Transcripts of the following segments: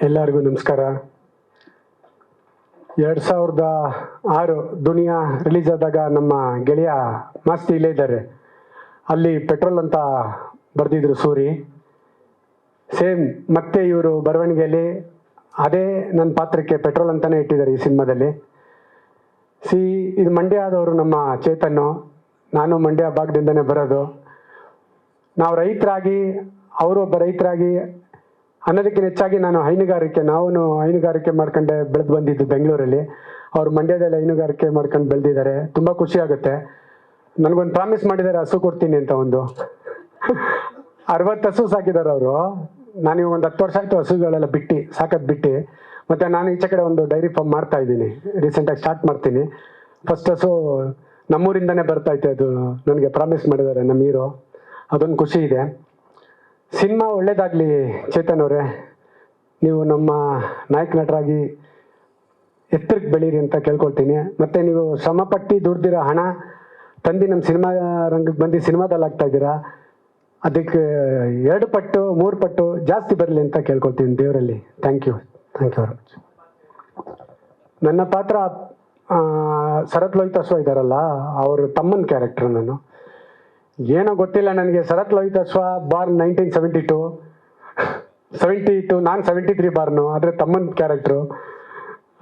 ಎಲ್ಲರಿಗೂ ನಮಸ್ಕಾರ. 2006 ದುನಿಯಾ ರಿಲೀಸ್ ಆದಾಗ ನಮ್ಮ ಗೆಳೆಯ ಮಸ್ತ್ ಇಲ್ಲೇ ಇದ್ದಾರೆ. ಅಲ್ಲಿ ಪೆಟ್ರೋಲ್ ಅಂತ ಬರೆದಿದ್ರು ಸೂರಿ. ಸೇಮ್ ಮತ್ತೆ ಇವರು ಬರವಣಿಗೆಯಲ್ಲಿ ಅದೇ ನನ್ನ ಪಾತ್ರಕ್ಕೆ ಪೆಟ್ರೋಲ್ ಅಂತಾನೆ ಇಟ್ಟಿದ್ದಾರೆ ಈ ಸಿನಿಮಾದಲ್ಲಿ. ಇದು ಮಂಡ್ಯ ಆದವರು ನಮ್ಮ ಚೇತನ್ನು. ನಾನು ಮಂಡ್ಯ ಭಾಗದಿಂದನೇ ಬರೋದು. ನಾವು ರೈತರಾಗಿ ಅವರು ಒಬ್ಬ ರೈತರಾಗಿ ಅನ್ನೋದಕ್ಕಿಂತ ಹೆಚ್ಚಾಗಿ ನಾವು ಹೈನುಗಾರಿಕೆ ಮಾಡ್ಕೊಂಡೆ ಬೆಳೆದು ಬಂದಿದ್ದು ಬೆಂಗಳೂರಲ್ಲಿ. ಅವ್ರು ಮಂಡ್ಯದಲ್ಲಿ ಹೈನುಗಾರಿಕೆ ಮಾಡ್ಕೊಂಡು ಬೆಳೆದಿದ್ದಾರೆ. ತುಂಬ ಖುಷಿ ಆಗುತ್ತೆ. ನನಗೊಂದು ಪ್ರಾಮಿಸ್ ಮಾಡಿದ್ದಾರೆ, ಹಸು ಕೊಡ್ತೀನಿ ಅಂತ. 60 ಹಸು ಸಾಕಿದ್ದಾರೆ ಅವರು. ನಾನೀಗ ಒಂದು 10 ವರ್ಷ ಆಯಿತು ಹಸುಗಳೆಲ್ಲ ಸಾಕೋದು ಬಿಟ್ಟು. ಮತ್ತು ನಾನು ಈಚೆ ಕಡೆ ಒಂದು ಡೈರಿ ಫಾರ್ಮ್ ಮಾಡ್ತಾ ಇದ್ದೀನಿ, ರೀಸೆಂಟಾಗಿ ಸ್ಟಾರ್ಟ್ ಮಾಡ್ತೀನಿ. ಫಸ್ಟ್ ಹಸು ನಮ್ಮೂರಿಂದನೇ ಬರ್ತೈತೆ. ಅದು ನನಗೆ ಪ್ರಾಮಿಸ್ ಮಾಡಿದ್ದಾರೆ ನಮ್ಮ ಹೀರೋ. ಅದೊಂದು ಖುಷಿ ಇದೆ. ಸಿನಿಮಾ ಒಳ್ಳೇದಾಗಲಿ ಚೇತನ್ ಅವರೇ. ನೀವು ನಮ್ಮ ನಾಯಕ ನಟರಾಗಿ ಎತ್ತರಕ್ಕೆ ಬೆಳೀರಿ ಅಂತ ಕೇಳ್ಕೊಳ್ತೀನಿ. ಮತ್ತು ನೀವು ಶ್ರಮಪಟ್ಟು ದುಡ್ದಿರೋ ಹಣ ತಂದು ನಮ್ಮ ಸಿನಿಮಾ ರಂಗಕ್ಕೆ ಬಂದು ಸಿನಿಮಾದಲ್ಲಿ ಆಗ್ತಾ ಇದ್ದೀರಾ. ಅದಕ್ಕೆ 2 ಪಟ್ಟು 3 ಪಟ್ಟು ಜಾಸ್ತಿ ಬರಲಿ ಅಂತ ಕೇಳ್ಕೊಳ್ತೀನಿ ದೇವರಲ್ಲಿ. Thank you very much. ನನ್ನ ಪಾತ್ರ ಶರತ್ ಲೋಹಿತಾಶ್ವ ಇದ್ದಾರಲ್ಲ, ಅವ್ರ ತಮ್ಮನ ಕ್ಯಾರೆಕ್ಟರ್. ನಾನು ಏನೋ ಗೊತ್ತಿಲ್ಲ ನನಗೆ. ಶರತ್ ಲೋಹಿತಾಶ್ವ ಬಾರ್ನ್ 1972, ನಾನು 73 ಬಾರ್ನು. ಆದರೆ ತಮ್ಮನ ಕ್ಯಾರೆಕ್ಟ್ರು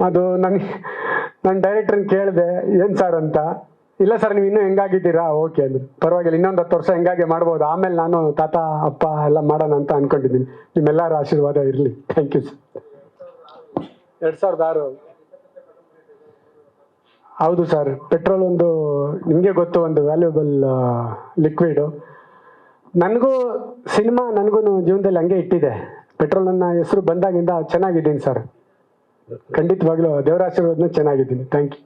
ಅದು. ನಾನು ಡೈರೆಕ್ಟ್ರನ್ನ ಕೇಳಿದೆ ಏನು ಸರ್ ಅಂತ. ಇಲ್ಲ ಸರ್, ನೀವು ಇನ್ನೂ ಹೆಂಗಾಗಿದ್ದೀರಾ, ಓಕೆ ಅಂದರು. ಪರವಾಗಿಲ್ಲ, ಇನ್ನೊಂದು 10 ವರ್ಷ ಹೆಂಗಾಗೆ ಮಾಡ್ಬೋದು, ಆಮೇಲೆ ನಾನು ತಾತ ಅಪ್ಪ ಎಲ್ಲ ಮಾಡೋಣ ಅಂತ ಅಂದ್ಕೊಂಡಿದ್ದೀನಿ. ನಿಮ್ಮೆಲ್ಲರ ಆಶೀರ್ವಾದ ಇರಲಿ. Thank you sir. 2006. ಹೌದು ಸರ್. ಪೆಟ್ರೋಲ್ ಒಂದು ನಿಮಗೆ ಗೊತ್ತು, ಒಂದು ವ್ಯಾಲ್ಯೂಬಲ್ ಲಿಕ್ವಿಡು. ನನಗೂ ಜೀವನದಲ್ಲಿ ಹಂಗೆ ಇಟ್ಟಿದೆ. ಪೆಟ್ರೋಲ್ ನನ್ನ ಹೆಸರು ಬಂದಾಗಿಂದ ಚೆನ್ನಾಗಿದ್ದೀನಿ ಸರ್. ಖಂಡಿತವಾಗ್ಲೂ ದೇವರ ಆಶೀರ್ವಾದನೂ ಚೆನ್ನಾಗಿದ್ದೀನಿ. Thank you.